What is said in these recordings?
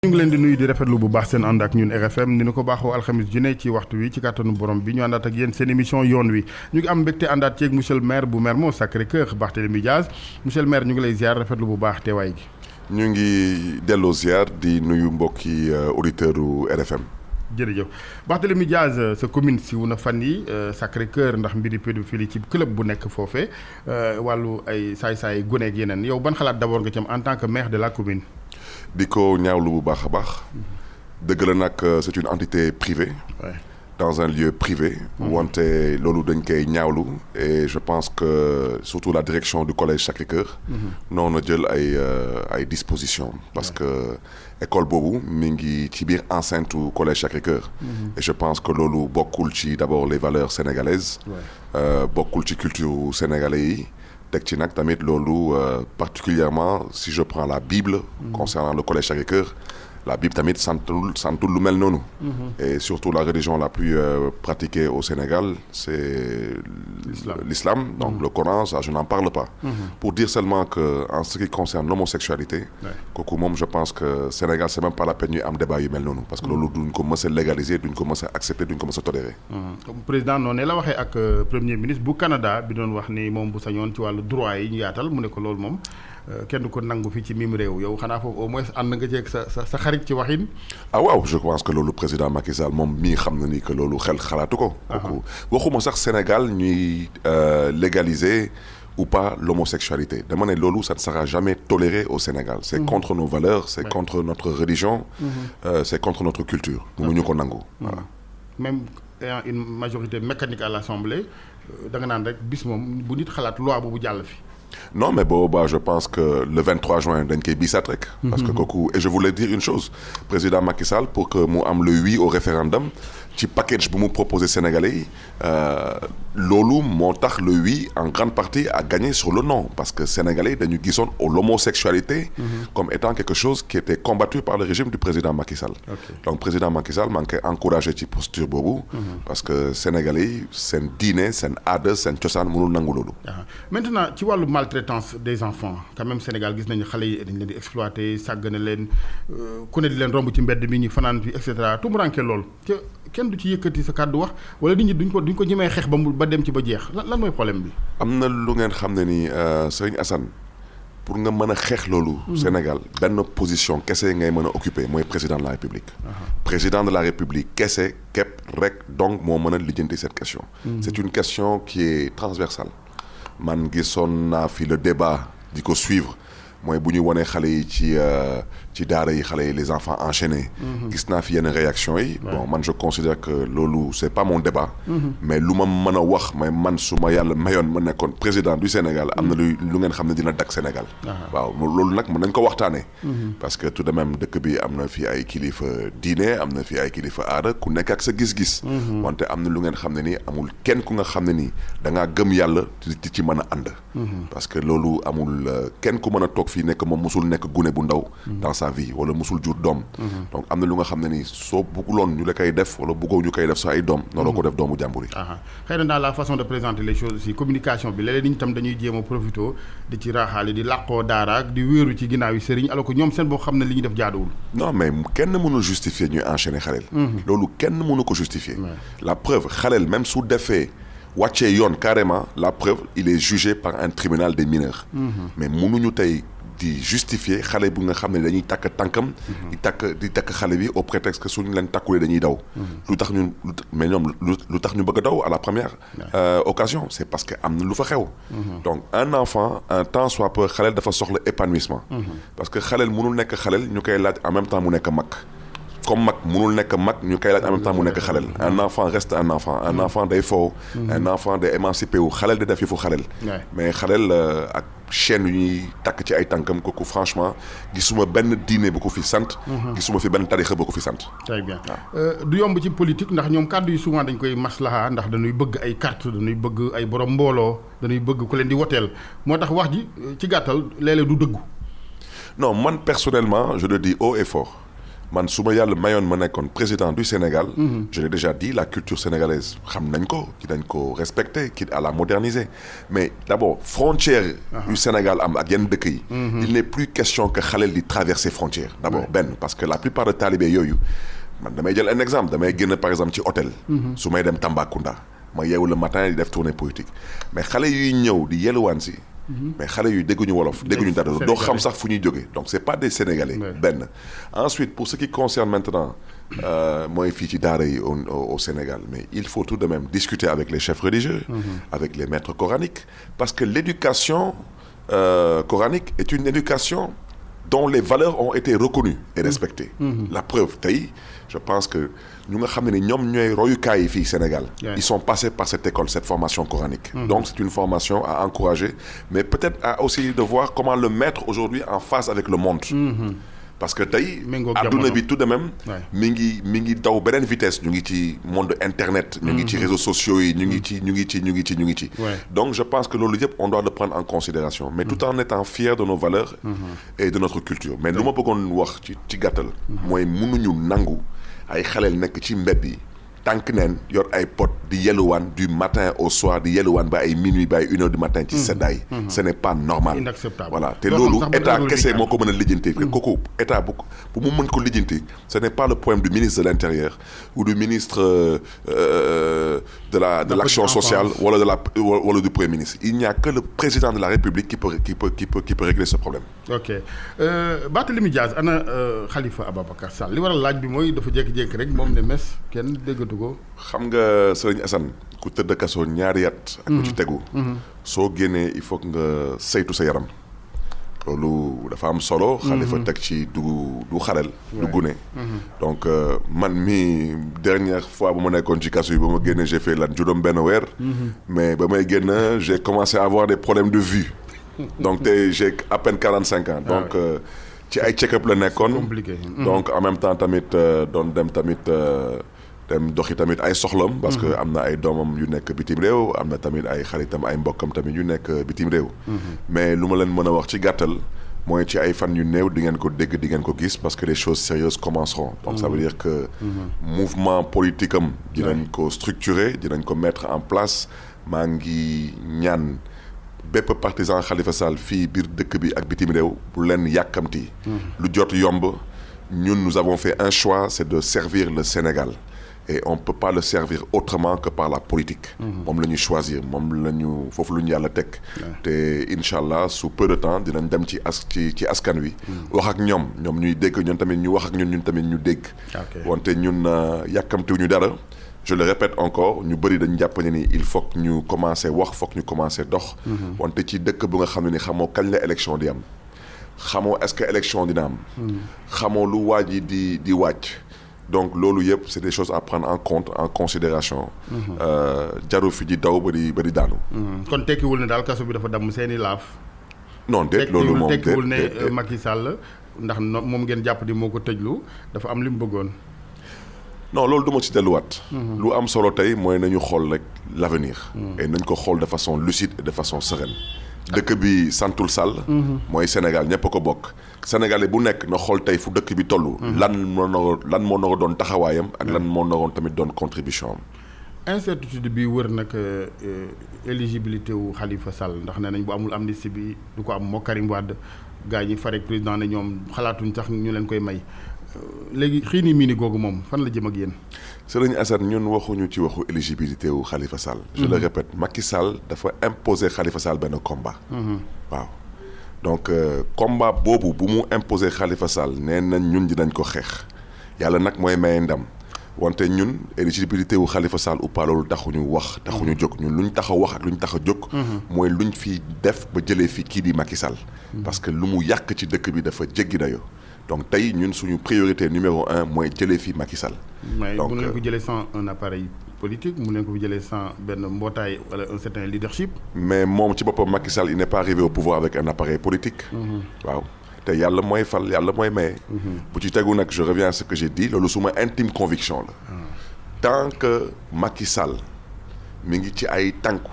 ñu ngi leen di nuyu di rafetlu bu baax seen ànd ak ñun RFM ni ñu ko baaxoo alxamis ju ne ci waxtu wi ci kàttanu borom bi ñu àndaat ak yéen seen émission yoon wi ñu ngi am mbégte àndaat ceeg monsieur le maire bu Mermoz Sacré-Cœur Barthélémy Dias monsieur le maire ñu ngi lay ziar rafetlu bu baax teewaay gi. ñu ngi delloo ziar di nuyu mbokki auditeurs u RFM. jërëjëf Barthélémy Dias sa commune si wu na fan yi Sacré-Cœur ndax mbiri pédophilie ci club bu nekk foofee wàllu ay saay-saay gone ak yeneen yow ban xalaat d'abord nga ci am en tant que maire de la commune. di ko ñaawlu bu baax a baax dëgg la nag c'est une entité privée dans un lieu privé wante loolu dañ koy ñaawlu et je pense que surtout la direction du collège Sacré-Cœur noonu na jël ay dispositions parce que école boobu mi ngi ci biir enceinte u collège Sacré-Cœur et je pense que loolu bokkul ci d'abord les valeurs sénégalaises bokkul ci culture sénégalais yi teg ci nag tamit loolu particulièrement si je prends la Bible concernant le collège Sacré-Cœur la Bible tamit santul lu mel noonu et surtout la religion la plus pratiquée au Sénégal c'est l'islam donc le Coran ça je n'en parle pas pour dire seulement que en ce qui concerne l'homosexualité kooku moom je pense que Sénégal c'est même pas la peine ñuy am débat yu mel noonu parce que loolu duñ ko mës a légaliser duñ ko mës a accepter duñ ko mës a tolérer président noonu la waxee ak premier ministre bu Canada bi doon wax ni moom bu sañoon ci wàllu droit yi ñu yaatal mu ne ko loolu moom kenn du ko nangu fii ci mim réew yow xanaa foofu au moins ànd nga ceeg sa xarit ci waxin. ah waaw je pense que loolu président Macky Sall moom mii xam na ni que loolu xel xalaatu ko. kooku waxuma sax Sénégal ñuy légaliser ou pas l'homosexualité dama ne loolu ça ne sera jamais toléré au Sénégal. c'est contre nos valeurs c'est contre notre religion. c'est contre notre culture. mënuñu ko nangu. voilà. même ayant une majorité mécanique à l'Assemblée da nga naan rek bis moom bu nit xalaat loi boobu jàll fi. non mais boobaa je pense que le 23 juin dañ koy bisaat rek. parce que kooku et je voulais dire une chose président Macky Sall pour que mu am le oui au référendum ci package bu mu proposé Sénégalais yi loolu moo tax le oui en grande partie a gagné sur le non parce que Sénégalais dañu gisoon l'homosexualité comme étant quelque chose qui était combattu par le régime du président Macky Sall. donc président Macky Sall maa ngi koy encouragé ci posture boobu. parce que Sénégalais yi seen diine seen aada seen cosaan mënul nangu loolu. maintenant ci wàllu maltraitance des enfants quand même Sénégal gis nañu xale yi dañ leen di exploiter sàggane leen ku ne di leen romb ci mbedd mi ñu fanaan fi et cetera tumuranke lool te kenn du ci yëkkati sa kàddu wax wala nit ñi duñ ko ñemee xeex ba dem ci ba jeex lan mooy problème bi. am na lu ngeen xam ne ni Serigne Assane pour nga mën a xeex loolu. Sénégal benn position kese ngay mën a occuper mooy président de la République. président de la République kese képp rek donc moo mën a lijjanti cette question. c'est une question qui est transversale. man gisoon naa fi le débat di ko suivre mooy bu ñu wanee xale yi ci daara yi xale yi les enfants enchaînés. gis naa fi yenn réaction yi. bon man je considère que loolu c'est pas mon débat. mais lu ma mën a wax mais man su ma yàlla mayoon ma nekkoon président du Sénégal am na lu ngeen xam ne dina dakk Sénégal. waaw loolu nag mën nañ ko waxtaanee. parce que tout de même dëkk bi am na fi ay kilifa diine am na fi ay kilifa aada ku nekk ak sa gis-gis. wante am na lu ngeen xam ne ni amul kenn ku nga xam ne ni da ngaa gëm yàlla di ci mën a ànd. parce que loolu amul kenn ku mën a toog fii nekk moom musul nekk gune bu ndaw. dans sa vie wala musul jur doom. donc am na lu nga xam ne ni soo bëgguloon ñu la koy def wala bëggoo ñu koy def sa ay doom. noonu ko def doomu jàmbur yi. xëy na dans la façon de présenter les choses aussi communication bi léeg-léeg nit ñi tam dañuy jéem a profité di ci raaxaale di làqoo daara ak di wéeru ci ginnaaw yi sëriñ alors que ñoom seen boo xam ne li ñuy def jaaduwul. non mais kenn mënul justifier ñuy enchaîner xaleel. loolu kenn mënu ko justifier. la preuve xaleel même su defee. wàccee yoon carrément la preuve il est jugé par un tribunal des mineurs. mais mënuñu tey di justifier xale bu nga xam ne dañuy takk tànkam. di takk xale bi au prétexte que suñu leen takkulee dañuy daw. lu tax ñun mais ñoom lu tax ñu bëgg a daw à la première occasion c'est parce que am na lu fa xew. donc un enfant un temps soit peu xaleel dafa soxla épanouissement. parce que xaleel mënul nekk xaleel ñu koy laaj en même temps mu nekk mag. comme mag mënul nekk mag ñu koy laaj en même temps mu nekk xaleel un enfant reste un enfant day fo un enfant day émancipé wu xaleel di def yëfu xaleel mais xaleel ak chaîne yu ñuy takk ci ay tànkam kooku franchement gisuma benn diine bu ko fi sant gisuma fi benn tarixa bu ko fi sant. très bien du yomb ci politique ndax ñoom kàddu yi souvent dañ koy maslaha ndax dañuy bëgg ay carte dañuy bëgg ay borom mbooloo dañuy bëgg ku leen di woteel moo tax wax ji ci gàttal léeg-léeg du dëggu. non man personnellement je le dis haut et fort man su ma yàlla mayoon ma nekkoon président du Sénégal. Je l'ai déjà dit, la culture sénégalaise xam nañ ko dinañ ko respecter quitte à la moderniser mais d'abord frontière yu Sénégal am ak yenn dëkk yi. il n'est plus question que xaleel di traverser frontière. d'abord benn parce que la plupart de talibé yooyu man damay jël un exemple damay génn par exemple ci hôtel. su may dem Tambacounda ma yeewu le matin di def tournée politique mais xale yuy ñëw di yelwaan si. mais xale yu dégguñu wolof dégguñu dara doo xam sax fu ñuy jógee donc c'est pas des Sénégalais benn ensuite pour ce qui concerne maintenant mooy fii ci daara yi au Sénégal mais il faut tout de même discuter avec les chefs religieux avec les maîtres coraniques parce que l'éducation coranique est une éducation dont les valeurs ont été reconnues et respectées la preuve tey je pense que ñu nga xam ne ni ñoom ñooy royukaay yi fii Sénégal ils sont passés par cette école cette formation coranique donc c'est une formation à encourager mais peut-être à aussi de voir comment le mettre aujourd'hui en phase avec le monde parce que tey adduna bi tout de même mi ngi daw beneen vitesse ñu ngi ci monde internet ñu ngi ci réseaux sociaux yi ñu ngi ci donc je pense que loolu yëpp on doit le prendre en considération mais tout en étant fier de nos valeurs et de notre culture mais lu ma bëggoon wax ci gàttal mooy mënuñu nangu ay xaleel nekk ci mbedd yi tànk neen yor ay pot di yeluwaan du matin au soir di yeluwaan ba ay minuit ba ay 1h du matin ci seddaay ce n'est pas normal inacceptable voilà te loolu état kese moo ko mën a lijjanti kooku état bu mu mën ko lijjanti ce n'est pas le problème du ministre de l'intérieur ou du ministre de l'action sociale wala du premier ministre il n'y a que le président de la République qui peut régler ce problème ok Barthélémy Dias ana Khalifa Ababacar Sall li waral laaj bi mooy dafa jékki-jékki rek moom ne mes kenn déggatu ko xam nga Serigne Assane ku tëdd kaso ñaari at ak ku ci tegu soo génnee il faut que nga saytu sa yaram loolu dafa am solo Khalifa teg ci du xarel du gune donc man mi dernière fois bu ma nekkoon ci kaso yi ba ma génne j'ai fait lan juróom benn weer mais ba may génn j'ai commencé à avoir des problèmes de vue donc te j'ai à peine 45 ans donc ci ay check-up la nekkoon donc en même temps tamit doon dem tamit dem doxi tamit ay soxlam parce que am na ay doomam yu nekk bitim réew am na tamit ay xaritam ay mbokkam tamit yu nekk bitim réew mais lu ma leen mën a wax ci gàttal mooy ci ay fan yu néew di ngeen ko dégg di ngeen ko gis parce que les choses sérieuses commenceront donc ça veut dire que mouvement politique am dinañ ko structurer dinañ ko mettre en place maa ngi ñaan bépp partisan Khalifa Sall fii biir dëkk bi ak bitim réew bu leen yàkkamti lu jot yomb ñun nous avons fait un choix c'est de servir le Sénégal et on peut pas le servir autrement que par la politique moom la ñuy choisir moom la ñu foofu lu ñu yàlla teg te incha allah sous peu de temps dinañ dem ci askan wi wax ak ñoom ñuy dégg ñun tamit ñu wax ak ñun tamit ñu dégg wante ñun yàkkamtiwuñu dara je le répète encore ñu bëri dañu jàpp ne ni il faut que ñu commencer wax faut que ñu commencer dox wante ci dëkk bu nga xam ne ni xamoo kañ la élection di am xamoo est-ce que élection dina am xamoo lu waaj yi di wàcc donc loolu yëpp c'est des choses à prendre en compte en considération jaru fi di daw ba di daanu kon tekkiwul ne daal kaso bi dafa damm seeni laaf non déet loolu moom tekkiwul ne Macky Sall ndax moom ngeen jàpp di moo ko tëjlu dafa am li mu bëggoon non loolu du ma ci delluwaat lu am solo tey mooy nañu xool rek l'avenir et nañ ko xool de façon lucide et de façon sereine dëkk bi santul Sall mooy Sénégal ñëpp a ko bokk Sénégalais bu nekk na xool tey fu dëkk bi toll lan moo nara doon taxawaayam ak lan moo naroon tamit doon contribution am incertitude bi wër nag éligibilité wu Khalifa Sall ndax nee nañ bu amul amnistie bi du ko am moo Karim Wade gars yi farek président ne ñoom xalaatuñ sax ñu leen koy may léegi xii nii mii ni googu moom fan la jëm ak yéen Serigne Assane ñun waxuñu ci waxu éligibilité wu Khalifa Sall je le répète Macky Sall dafa imposer Khalifa Sall benn combat waaw donc combat boobu bu mu imposer Khalifa Sall nee nañ ñun dinañ ko xeex yàlla nag mooy maye ndam wante ñun éligibilité wu Khalifa Sall ou pas loolu taxuñu jóg ñun luñ tax a wax ak luñ tax a jóg mooy luñ fi def ba jëlee fi kii di Macky Sall parce que lu mu yàq ci dëkk bi dafa jéggi dayoo donc tey ñun suñu priorité numéro 1 mooy jëlee fi Macky Sall donc mu leen ko jëlee sans un appareil politique mu leen ko jëlee sans benn mbootaay wala un certain leadership mais moom ci boppam Macky Sall il n'est pas arrivé au pouvoir avec un appareil politique waaw te yàlla mooy fal yàlla mooy maye bu ci tegu nag je reviens à ce que j'ai dit loolu suma intime conviction la tant que Macky Sall mi ngi ci ay tànku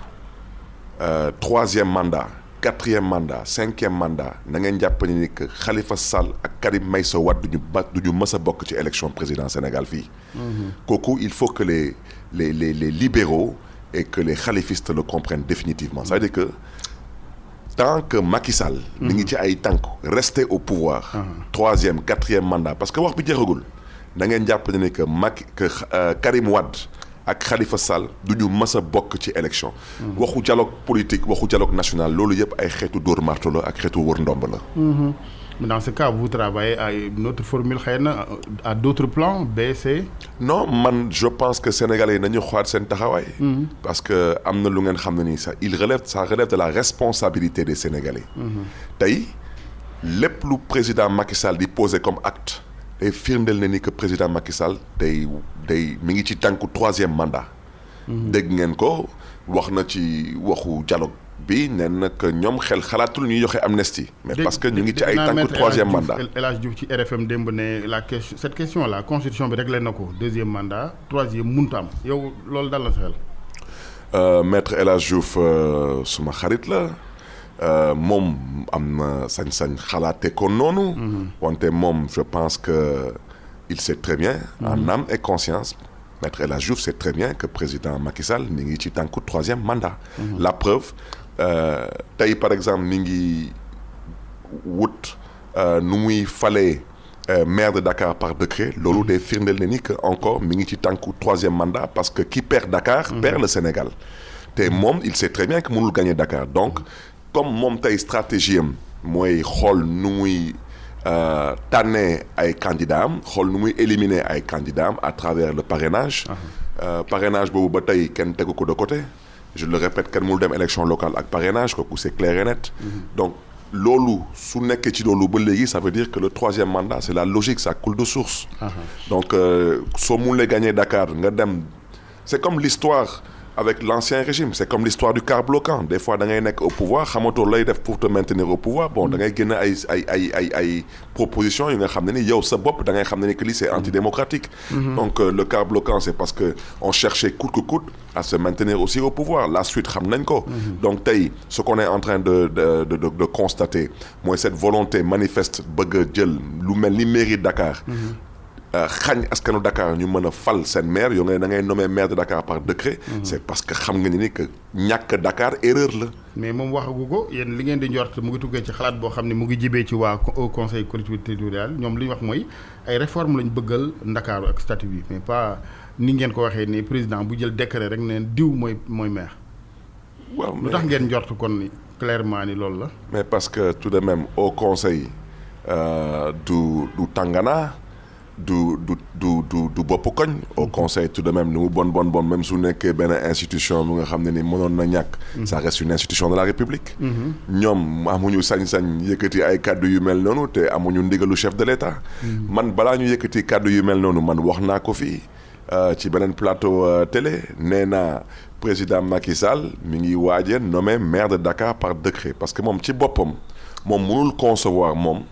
troisième mandat 4e mandat 5e mandat na ngeen jàpp ni que Khalifa Sall ak Karim Meïssa Wade duñu mës a bokk ci élection président Sénégal fii. kooku il faut que les libéraux et que les khalifistes le comprennent définitivement. Ça veut dire que tant que Macky Sall. mi ngi ci ay tànk rester au pouvoir. 3e 4e mandat parce que wax bi jeexagul na ngeen jàpp ni que Karim Wade ak Khalifa Sall du ñu mës a bokk ci élection. waxu dialogue politique waxu dialogue national loolu yëpp ay xeetu dóor marto la ak xeetu wër ndomb la. Dans ce cas vous travaillez à une autre formule xëy na à d'autres plans B C. non man je pense que sénégalais yi nañu xoolaat seen taxawaay. parce que am na lu ngeen xam ne nii ça relève de la responsabilité des sénégalais. tey lépp lu président Macky Sall di poser comme acte. day firndeel ne ni que président Macky Sall day mi ngi ci tànku 3e mandat. dégg ngeen ko wax na ci waxu dialogue bi nee na que ñoom xel xalaatul ñuy joxe amnistie. mais parce que ñu ngi ci ay tànku 3e mandat. El Hadj Diouf ci RFM démb ne cette question là constitution bi réglé na ko 2e mandat 3e mënut am yow loolu dal na sa xel. maître El Hadj Diouf suma xarit la. moom am na sañ-sañ xalaate ko noonu. wante moom je pense que il sait très bien. en âme et conscience maître El Hadj Diouf sait très bien que président Macky Sall mi ngi ci tànku 3e mandat. la preuve tey par exemple mi ngi wut nu muy falee maire de Dakar par décret loolu day firndeel ne ni que encore mi ngi ci tànku 3e mandat parce que qui perd Dakar. perd le Sénégal. te moom il sait très bien que mënul gagner Dakar donc. comme moom tey stratégie am mooy xool nu muy tànnee ay candidats am xool nu muy éliminer ay candidats am à travers le parrainage. Parrainage boobu ba tey kenn tegu ko de côté je le répète kenn mënul dem élection locale ak parrainage kooku c'est clair et net. donc loolu su nekkee ci loolu ba léegi ça veut dire que le 3e mandat c'est la logique ça coule de source. donc soo mënulee gagner Dakar nga dem c'est comme l'histoire avec l'ancien régime c'est comme l'histoire du quart bloquant des fois da ngay nekk au pouvoir xamatoo lay def pour te maintenir au pouvoir bon da ngay génne ay propositions yi nga xam ne ni yow sa bopp da ngay xam ne ni que lii c'est antidémocratique. donc le quart bloquant c'est parce que on cherchait coûte que coûte à se maintenir aussi au pouvoir la suite xam nañ ko. donc tey ce qu'on est en train de constater mooy cette volonté manifeste bëgg a jël lu mel ni mairie de Dakar. xañ askanu Dakar ñu mën a fal seen maire yow nga ne da ngay nommer maire de Dakar par décret. c'est parce que xam nga ni que ñàkk Dakar erreur la. mais moom waxagu ko yéen li ngeen di njort mu ngi tuggee ci xalaat boo xam ne mu ngi jibee ci waa au conseil collectivité territoriale ñoom li ñu wax mooy ay réformes lañ bëggal Ndakaaru ak statut bi mais pas ni ngeen ko waxee ni président bu jël décret rek ne diw mooy maire. waaw lu tax ngeen njort kon clairement ni loolu la. mais parce que tout de même au conseil du Tangana. du bopp koñ au conseil tout de même ni mu bon même su nekkee benn institution bu nga xam ne ni mënoon na ñàkk ça reste une institution de la République ñoom amuñu sañ-sañ yëkkati ay kàddu yu mel noonu te amuñu ndigalu chef de l'État man balaa ñu yëkkati kàddu yu mel noonu man wax naa ko fii ci beneen plateau télé nee naa président Macky Sall mi ngi waaje nommé maire de Dakar par décret parce que moom ci boppam moom mënul concevoir moom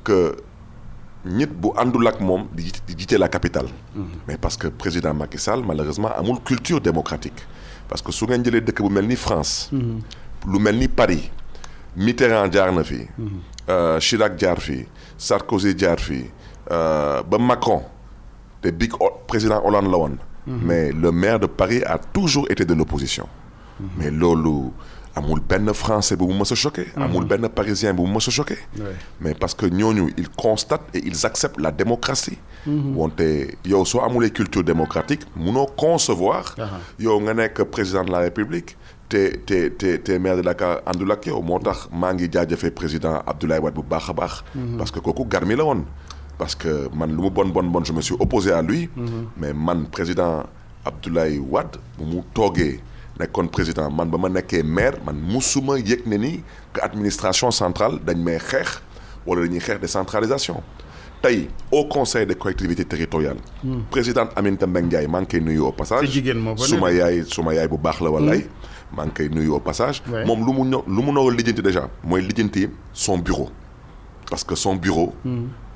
que nit bu àndul ak moom di jiite la capitale. mais parce que président Macky Sall malheureusement amul culture démocratique parce que su ngeen jëlee dëkk bu mel ni France. lu mel ni Paris Mitterrand jaar na fi. Chirac jaar fi Sarkozy jaar fi ba Macron te big président Hollande la woon. mais le maire de Paris a toujours été de l'opposition. mais loolu. amul benn français bu mu mës a choqué. amul benn parisien bu mu mës a choqué. mais parce que ñooñu ils constatent et ils acceptent la démocratie. wante yow soo amulee culture démocratique munoo concevoir. yow nga nekk président de la République te maire de Dakar àndul ak yow moo tax maa ngi jaajëfee président Abdoulaye Wade bu baax a baax. parce que kooku garmi la woon. parce que man lu mu bon je me suis opposé à lui. mais man président Abdoulaye Wade bu mu toogee. nekkoon président man ba ma nekkee maire man musuma yëg ne ni que administration centrale dañ may xeex wala dañuy xeex décentralisation tey au conseil des collectivités territoriales. présidente Aminata Mbengue Ndiaye maa ngi koy nuyu au passage. suma yaay bu baax la wallaay. maa ngi koy nuyu au passage. moom lu mu noo lijjanti déjà mooy lijjanti son bureau. parce que son bureau.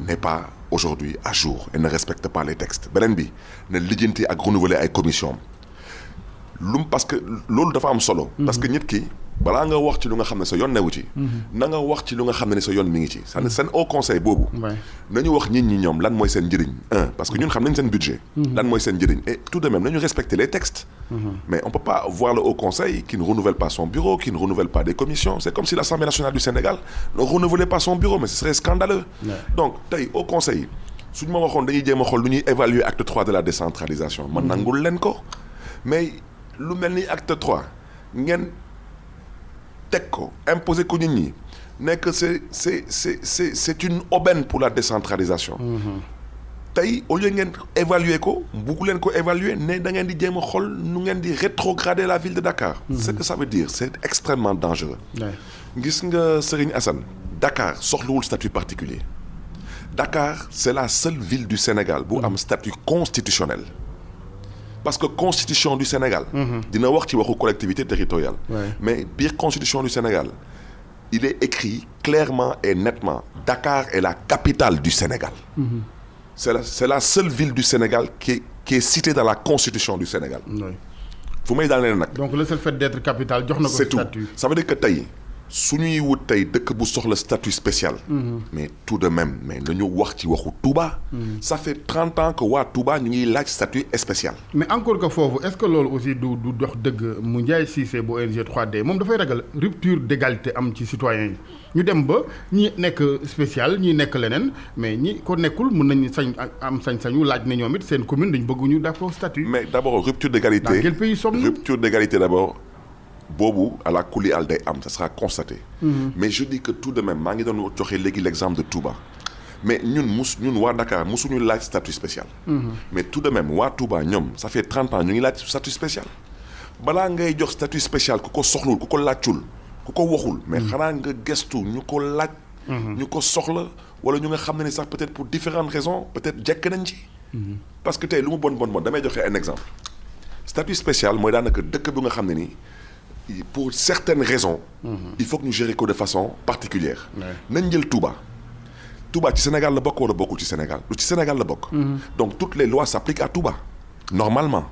n'est pas aujourd'hui à jour et ne respecte pas les textes beneen bi ne lijjanti ak renouveler ay commission parce que loolu dafa am solo. parce que nit ki balaa nga wax ci lu nga xam ne sa yoon newu ci. na nga wax ci lu nga xam ne sa yoon mi ngi ci. c'est-à-dire seen au conseil boobu. nañu wax nit ñi ñoom lan mooy seen njëriñ. parce que ñun xam nañ seen budget. lan mooy seen njëriñ et tout de même nañu respecter les textes. mais on peut pas voir le haut conseil qui ne renouvelle pas son bureau, qui ne renouvelle pas des commissions. C'est comme si l'Assemblée nationale du Sénégal ne renouvelait pas son bureau, mais ce serait scandaleux. Donc tey au conseil suñu ma waxoon dañuy jéem a xool lu ñuy évaluer acte 3 de la décentralisation. man nangul leen ko mais lu mel ni acte 3 ngeen teg ko imposer ko nit ñi nekk c'est une aubaine pour la décentralisation. tey au lieu ngeen évaluer ko bugg leen ko évaluer ne da ngeen di jéem a xool nu ngeen di rétrograder la ville de Dakar. Ce que ça veut dire c'est extrêmement dangereux. gis nga Serigne Assane Dakar soxlawul statut particulier Dakar c'est la seule ville du Sénégal bu am statut constitutionnel. parce que constitution du Sénégal. dina wax ci waxu collectivité territoriale. mais biir constitution du Sénégal il est écrit clairement et nettement Dakar est la capitale du Sénégal. C'est la seule ville du Sénégal qui est citée dans la constitution du Sénégal. fu may daaneel nag. donc le seul fait d'être capitale jox na ko statut. c'est tout ça veut dire que tey su ñuy wut tey dëkk bu soxla statut spécial. mais tout de même mais nañu wax ci waxu Touba. ça fait 30 ans que waa Touba ñu ngi laaj statut spécial. mais encore que foofu est-ce que loolu aussi du dox dëgg mu Ndiaye Cissé bu ONG 3D moom dafay ragal rupture d'égalité am ci citoyens yi ñu dem ba ñi nekk spécial ñi nekk leneen mais ñi ko nekkul mën nañu sañ-sañu laaj ne ñoom it seen commune dañ bëgg ñu def ko statut. mais d'abord rupture d'égalité. dans quel pays sommes-nous? Rupture d'égalité d'abord. boobu à la kuli al day am ça sera constaté. mais je dis que tout de même maa ngi doon joxe léegi l'exemple de Touba mais ñun waa Dakar musuñu laaj statut spécial. mais tout de même waa Touba ñoom ça fait 30 ans ñu ngi laaj statut spécial balaa ngay jox statut spécial ku ko soxlul ku ko laajul ku ko waxul. mais xanaa nga gestu ñu ko laaj. ñu ko soxla wala ñu nga xam ne ni sax peut-être pour différentes raisons peut-être jekk nañ ci. parce que tey lu mu bon damay joxe un exemple statut spécial mooy daanaka dëkk bi nga xam ne ni. pour certaines raisons. il faut que ñu gérer ko de façon particulière. nañ jël Touba. Touba ci Sénégal la bokk wala bokkul ci Sénégal lu ci Sénégal la bokk. donc toutes les lois s'appliquent à Touba. normalement.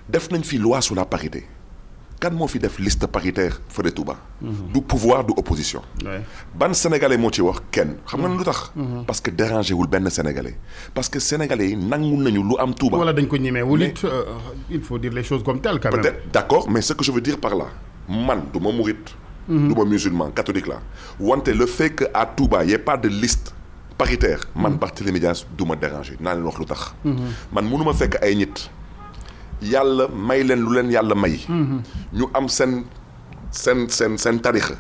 def nañ fi loi sur la parité. kan moo fi def liste paritaire fële Touba. du pouvoir du opposition. ban sénégalais moo ci wax kenn xam nga lu tax. parce que dérangé wul benn sénégalais. parce que sénégalais yi nangu nañu lu am Touba. wala dañ ko ñemee wul it il faut dire les choses comme telles quand même. peut-être d'accord mais ce que je veux dire par là man du ma murit. du ma musulman catholique la wante le fait que à Touba y ait pas de liste paritaire. man Barthélémy Dias du ma déranger naa leen wax lu tax. man mënu ma fekk ay nit. yàlla may leen lu leen yàlla may. ñu am seen tarixa.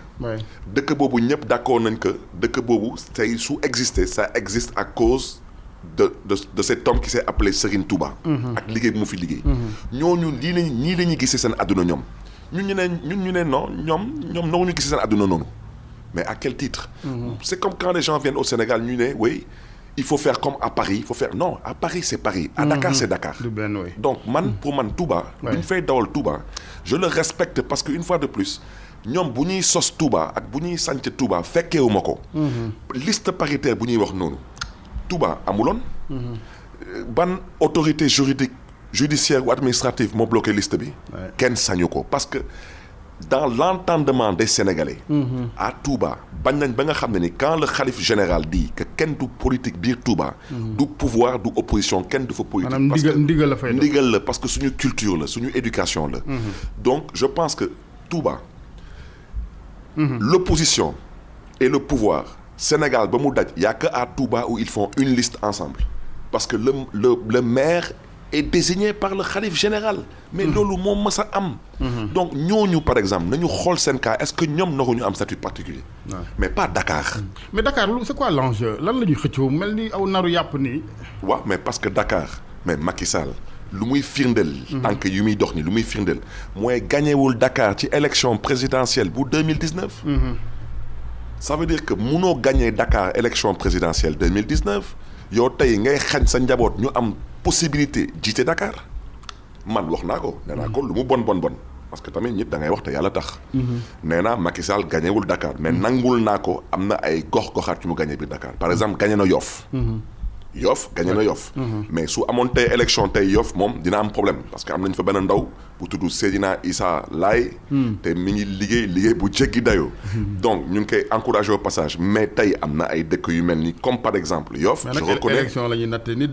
dëkk boobu ñëpp d'accord nañ que dëkk boobu tey su exister ça existe à cause de cet homme qui s'est appelé Serigne Touba. ak liggéey bu mu fi liggéey. ñooñu ñii la ñuy gisee seen àdduna ñoom. ñun ñu ne non ñoom noonu ñu gisee seen àdduna noonu. mais à quel titre. C'est comme quand les gens viennent au Sénégal ñu ne oui. il faut faire comme à Paris il faut faire non à Paris c'est Paris à Dakar c'est Dakar. donc pour man Touba. bu ñu fay dawal Touba je le respecte parce que une fois de plus ñoom bu ñuy sos Touba ak bu ñuy sanc Touba fekkeewuma ko. liste paritaire bu ñuy wax noonu Touba amuloon. ban autorité judiciaire ou administrative moo bloqué liste bi. kenn sañu ko parce que. dans l'entendement des Sénégalais. à Touba bañ nañ ba nga xam ne ni quand le khalife général dit que kenn du politique biir Touba. du pouvoir du opposition kenn du fa politique. parce que ndigal la fay ndigal la parce que suñu culture la suñu éducation la. donc je pense que Touba. l'opposition et le pouvoir Sénégal ba mu daj y a que à Touba où ils font une liste ensemble parce que le maire. est désigné par le khalife général. mais loolu moom mës a am. donc ñooñu par exemple nañu xool seen cas est-ce que ñoom naruñu am statut particulier. mais pas Dakar. mais Dakar c'est quoi l'enjeu lan la ñuy xëccoo mel ni aw naru yàpp nii. waaw mais parce que Dakar mais Macky Sall lu muy firndeel. tànk yu muy dox ni lu muy firndeel mooy gañewul Dakar ci élection présidentielle bu 2019. ça veut dire que munoo gagner Dakar élection présidentielle 2019 yow tey ngay xañ sa njaboot ñu am. possibilité jiite Dakar man wax naa ko nee naa ko lu mu bon parce que tamit nit da ngay wax te yàlla tax. nee naa Macky Sall gañewul Dakar mais nangul naa ko am na ay gox-goxaat yu mu gañe biir Dakar par exemple gañe na Yoff. Yoff gagné na Yoff. mais su amoon tey élection tey Yoff moom dina am problème parce que am nañ fa benn ndaw bu tudd Seydina Issa Laye. te mi ngi liggéey bu jéggi dayoo. donc ñu ngi koy encouragé au passage mais tey am na ay dëkk yu mel ni comme par exemple Yoff. je reconnais élection la ñuy natt nit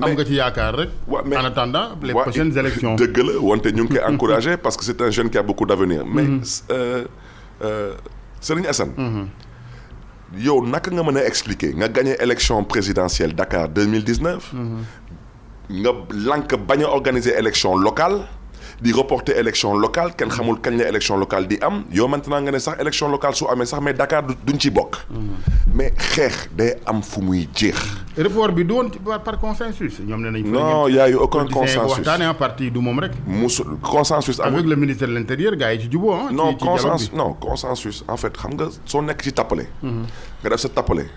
am nga ci yaakaar rek. en attendant les prochaines élections. dëgg la wante ñu ngi koy encouragé parce que c'est un jeune qui a beaucoup d'avenir. mais Serigne Assane. yow naka nga mën a expliquer nga gagné élection présidentielle Dakar 2019. nga lank bañ a organiser élection locale di reporter élection locale kenn xamul kañ la élection locale di am yow maintenant nga ne sax élection locale su amee sax mais Dakar duñ ci bokk. mais xeex day am fu muy jeex. report bi du woon par consensus. ñoom nee nañ. non y a eu aucun consensus. waxtaanee en partie du moom rek. consensus amul. avec le ministère de l'Intérieur gars yi ci jubóo ah. non consensus en fait xam nga soo nekk ci tappale. nga def sa tappale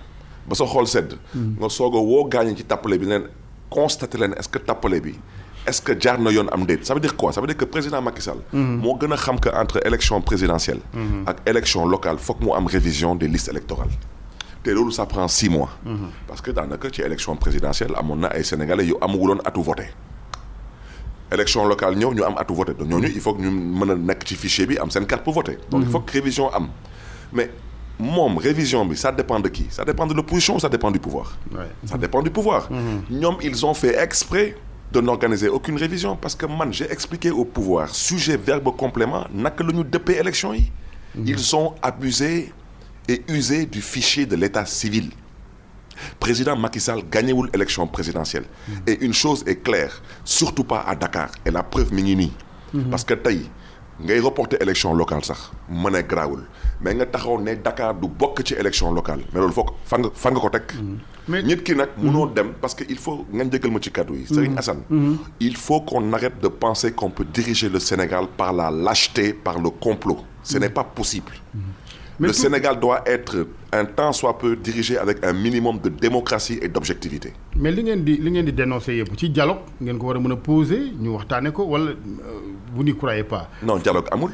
ba sa xool sedd. nga soog a woo gaañ ci tappale bi leen constaté leen est-ce que tappale bi. est-ce que jaar na yoon am déet ça veut dire quoi ça veut dire que président Macky Sall. moo gën a xam que entre élection présidentielle. ak élection locale foog mu am révision des listes électorales. te loolu ça prend 6 mois. parce que daanaka ci élection présidentielle amoon na ay sénégalais yu amaguloon atu voté. élection locale ñëw ñu am atu voté donc ñooñu il faut que ñu mën a nekk ci fichier bi am seen carte pour voter. donc il faut que révision am mais moom révision bi ça dépend de qui ça dépend de l'opposition ou ça dépend du pouvoir. ça dépend du pouvoir. ñoom ils ont fait exprès. de n'organiser aucune révision parce que man j'ai expliqué au pouvoir sujet verbe complément naka la ñu dëppee élection yi. ils ont abusé et usé du fichier de l'état civil. président Macky Sall gagnewul élection présidentielle. et une chose est claire surtout pas à Dakar et la preuve mi ngi nii. parce que tey ngay reporter élection locale sax mën a garaawul mais nga taxaw ne Dakar du bokk ci élection locale mais loolu foog fan nga ko teg. mais nit ki nag mënoo dem parce que il faut nga jégal ma ci kàddu yi. Serigne Assane. il faut qu'on arrête de penser qu'on peut diriger le Sénégal par la lâcheté par le complot. ce n'est pas possible. le Sénégal doit être un tant soit peu dirigé avec un minimum de démocratie et d'objectivité. mais li ngeen di dénoncer yëpp ci dialogue ngeen ko war a mën a poser ñu waxtaane ko wala vous n'y croyez pas. non dialogue amul.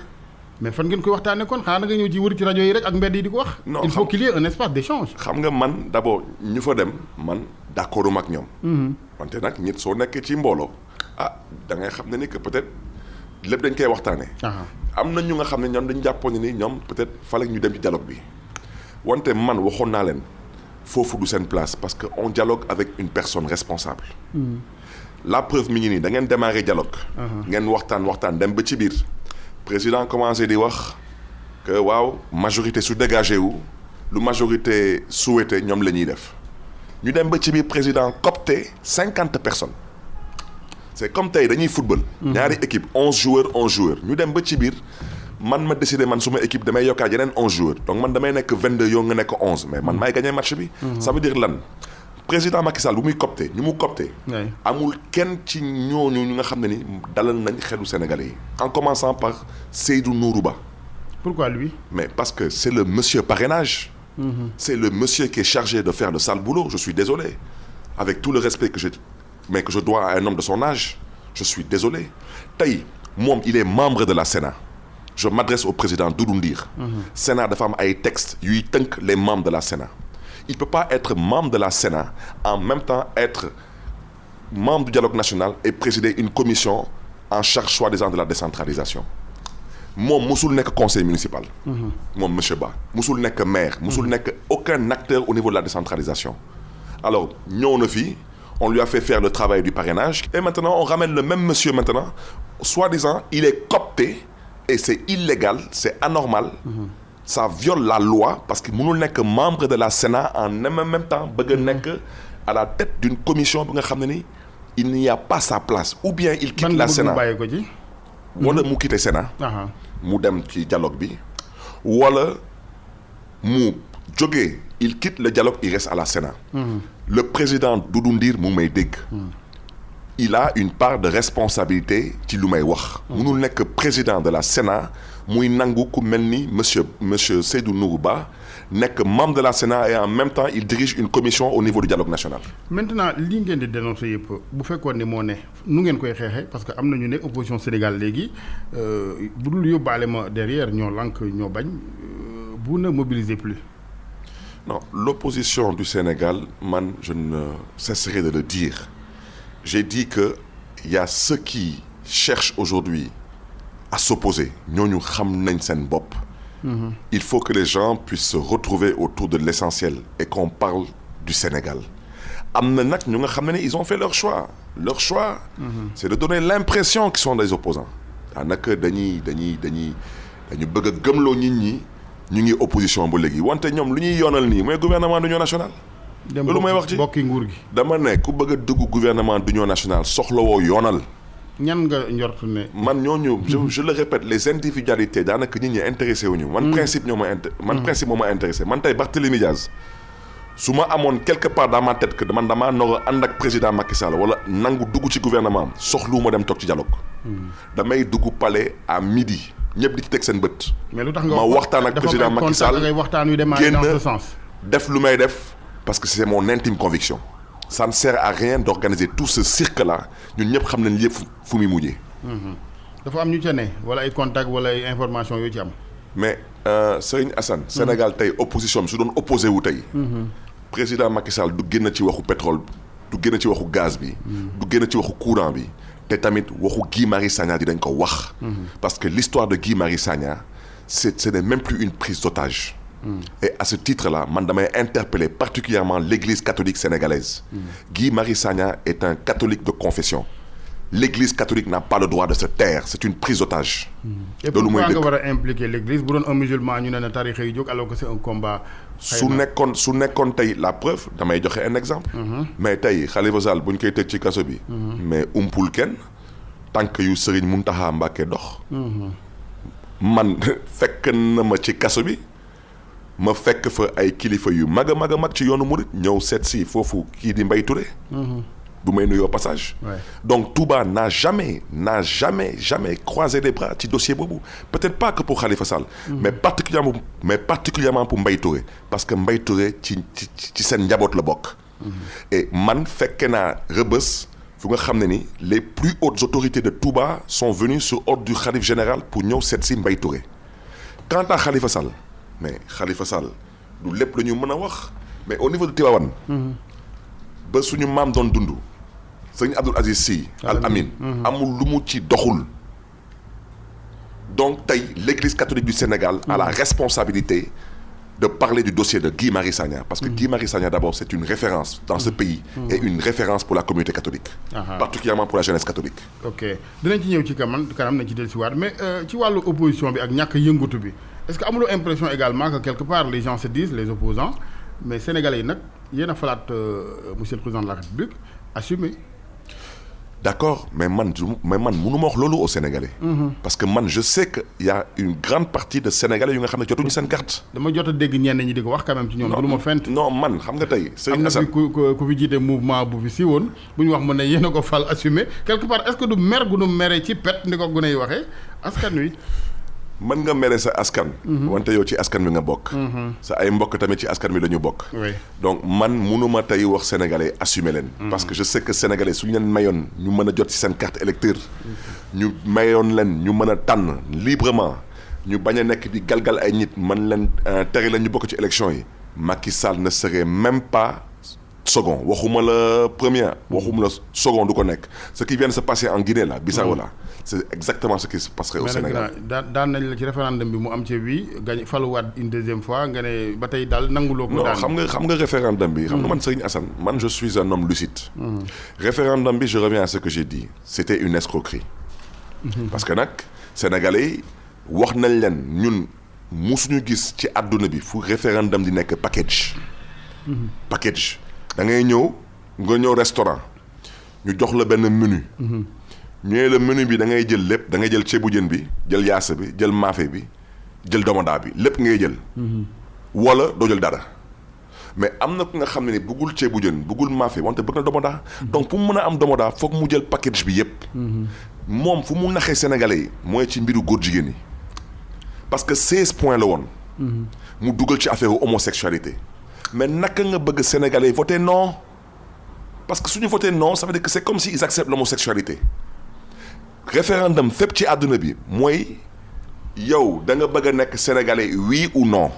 mais fan ngeen koy waxtaane kon xanaa nga ñëw ci wër ci rajo yi rek ak mbedd yi di ko wax. non il faut qu'il y ait un espace d'échange. xam nga man d'abord ñu fa dem man d'accord ak ñoom. wante nag nit soo nekkee ci mbooloo da ngay xam ne ni que peut-être lépp dañ koy waxtaanee. am na ñu nga xam ne ñoom dañu jàppoon ni ñoom peut-être fallait ñu dem ci dialogue bi wante man waxoon naa leen foofu du seen place parce que on dialogue avec une personne responsable. la preuve mi ngi nii da ngeen démarrer dialogue. ngeen waxtaan dem ba ci biir. président commencé di wax que waaw majorité su dégagé wu lu majorité souhaité ñoom la ñuy def ñu dem ba ci biir président coopté 50 personnes. c'est comme tey dañuy football. ñaari équipe 11 joueurs ñu dem ba ci biir man ma décidé man suma équipe damay yokkaat yeneen 11 joueurs donc man damay nekk 22 yow nga nekk 11 mais man maay gagné match bi. ça veut dire lan président Macky Sall bu muy coopté ñu mu coopté. amul kenn ci ñooñu ñu nga xam ne ni dalal nañ xelu Sénégalais yi. en commençant par Seydou Nourou Ba. pourquoi lui. mais parce que c'est le monsieur parrainage. c'est le monsieur qui est chargé de faire le sale boulot je suis désolé avec tout le respect que je dois à un homme de son âge je suis désolé tey moom il est membre de la Sénat je m'adresse au président Doudou Ndir. Sénat dafa am ay textes yuy tënk les membres de la Sénat il peut pas être membre de la Sénat en même temps être membre du dialogue national et présider une commission en charge soi-disant de la décentralisation moom musul nekk conseil municipal. moom monsieur Ba musul nekk maire musul nekk aucun acteur au niveau de la décentralisation alors ñëw na fii. on lui a fait faire le travail du parrainage et maintenant on ramène le même monsieur maintenant soi-disant il est coopté et c'est illégal c'est anormal. ça viole la loi parce que mënul nekk membre de la Sénat en même temps bëgg a nekk à la tête d'une commission bi nga xam ne ni il n'y a pas sa place ou bien il quitte la Sénat wala mu quitte Sénat mu dem ci dialogue bi wala mu jógee il quitte le dialogue il reste à la Sénat. le président Doudou Ndir mu may dégg. il a une part de responsabilité ci lu may wax. mënul nekk président de la Sénat muy nangu ku mel ni monsieur Seydou Nourou Ba nekk membre de la Sénat et en même temps il dirige une commission au niveau du dialogue national. maintenant li ngeen di dénoncer yëpp bu fekkoon ne moo ne nu ngeen koy xeexee parce que am na ñu ne opposition Sénégal léegi bu dul yóbbaale ma derrière ñoo lànk ñoo bañ bu ne mobiliser plus. Non, l'opposition du Sénégal, man, je ne cesserai de le dire. J'ai dit que il y a ceux qui cherchent aujourd'hui à s'opposer. Ñooñu xam nañ seen bopp. Il faut que les gens puissent se retrouver autour de l'essentiel et qu'on parle du Sénégal. Am na nag ñu nga xam ne ils ont fait leur choix. Leur choix, c'est de donner l'impression qu'ils sont des opposants. daanaka dañuy bëgg a gëmloo nit ñi ñu ngi opposition ba léegi wante ñoom lu ñuy yoonal nii mooy gouvernement d'union nationale. loolu mooy wax ci bokki nguur gi. dama ne ku bëgg a dugg gouvernement d'union nationale soxlawoo yoonal. ñan nga njort ne. man ñooñu je le répète les individualités daanaka nit ñi intéressé wuñu man principe principe moo ma intéressé man tey Barthélémy Diaz su ma amoon quelque part dans ma tête que man damaa nar a ànd ak président Macky Sall wala nangu dugg ci gouvernement am soxlu ma dem toog ci dialogue. damay dugg palais à midi. ñëpp di ci teg seen bët. mais lu tax nga ma waxtaan ak président Macky Sall génn dans ce sens. def lu may def parce que c'est mon intime conviction. ça ne sert à rien d'organiser tout ce cirque là ñun ñëpp xam nañ yëpp fu muy mujjee. dafa am ñu ca ne wala ay contact wala ay information yoo ci am. mais Serigne Assane. Sénégal tey opposition bi su doon opposé wu tey. président Macky Sall du génn ci waxu pétrole du génn ci waxu gaz bi. du génn ci waxu courant bi. te tamit waxu Guy Marius Sagna dinañ ko wax. parce que l'histoire de Guy Marius Sagna ce n'est même plus une prise d'otage. Et à ce titre-là man damay interpeller particulièrement l'église catholique sénégalaise. Guy Marius Sagna est un catholique de confession. L'église catholique n'a pas le droit de se taire c'est une prise d'otage. Et pourquoi nga war a impliquer l'église bu doon un musulman ñu ne tarixa yi jóg alors que c'est un combat. su nekkoon tey la preuve damay joxe un exemple. mais tey Khalifa Sall bu ñu koy tëj ci kaso bi. mais umpul kenn tànk yu Serigne Mountakha Mbacké dox. man fekk na ma ci kaso bi ma fekk fa ay kilifa yu mag a mag ci yoonu murit ñëw seet si foofu kii di Mbaye Touré. bu may nuyoo passage. donc Touba n'a jamais croisé les bras ci dossier boobu peut-être pas que pour Khalifa Sall. mais particulièrement pour Mbaye Touré parce que Mbaye Touré ci seen njaboot la bokk. et man fekke naa Rebeuss fu nga xam ne ni les plus hautes autorités de Touba sont venues sur ordre du khalife général pour ñëw seet si Mbaye Touré. quant à Khalifa Sall mais Khalifa Sall du lépp la ñu mën a wax mais au niveau de Tivaouane. ba suñu maam doon dund. Sëñ Abdoul Aziz Sy Al Amin amul lu mu ci doxul. donc tey l'église catholique du Sénégal a la responsabilité de parler du dossier de Guy Marius Sagna parce que Guy Marius Sagna d'abord c'est une référence dans ce pays et une référence pour la communauté catholique. particulièrement pour la jeunesse catholique. ok dinañ ci ñëw ci kanam nañ ci dellusiwaat mais ci wàllu opposition bi ak ñàkk yëngatu bi est-ce que amuloo impression également que quelque part les gens se disent les opposants mais sénégalais yi nag yéen a falaat monsieur le président de la République assumer. d'accord mais man mënuma wax loolu aux Sénégalais. parce que man je sais que y a une grande partie de Sénégalais yu nga xam ne jotuñu seen carte. dama jot a dégg ñenn ñi di ko wax quand même ci ñoom. du ma fent non man xam nga tey. am na fi ku fi jiite mouvement bu fi siiwoon bu ñu wax mu ne yéen a ko fal assumer quelque part est-ce que du mer gu nu mere ci pet ni ko gune yi waxee askan wi. mën nga mere sa askan. wante yow ci askan wi nga bokk. sa ay mbokk tamit ci askan wi la ñu bokk. donc man mënuma tey wax sénégalais assumer leen. parce que je sais que sénégalais suñu leen mayoon ñu mën a jot ci seen carte électeur ñu mayoon leen ñu mën a tànn librement ñu bañ a nekk di galgal ay nit man leen tere leen ñu bokk ci élection yi Macky Sall ne serait même pas second waxuma la premier waxuma la second du ko nekk ce qui vient de se passer en Guinée là Bissau là. c'est exactement ce qui se passerait au Sénégal. daan nañ la ci référendum bi mu am ci wii gañ faluwaat une deuxième fois nga ne ba tey daal nanguloo ko. non xam nga référendum bi. xam nga man Serigne Assane man je suis un homme lucide. référendum bi je reviens à ce que j'ai dit c'était une escroquerie. parce que nag sénégalais yi wax nañ leen ñun musuñu gis ci àdduna bi fu référendum di nekk package. package da ngay ñëw restaurant ñu jox la benn menu. ñëwee la menu bi da ngay jël lépp da ngay jël ceebu jën bi jël yaasa bi jël maafe bi jël domoda bi lépp ngay jël. wala doo jël dara. mais am na ku nga xam ne ni bëggul ceebu jën bëggul maafe wante bëgg na domoda. donc pour mu mën a am domoda foog mu jël package bi yépp. moom fu mu naxee sénégalais yi mooy ci mbiru góor jigéen yi. parce que 16 points la woon. mu dugal ci affaire homosexualité. mais naka nga bëgg sénégalais yi voter non. parce que suñu voter non ça veut dire que c'est comme si ils acceptent l'homosexualité. référendum fépp ci àdduna bi mooy yow da nga bëgg a nekk sénégalais oui ou non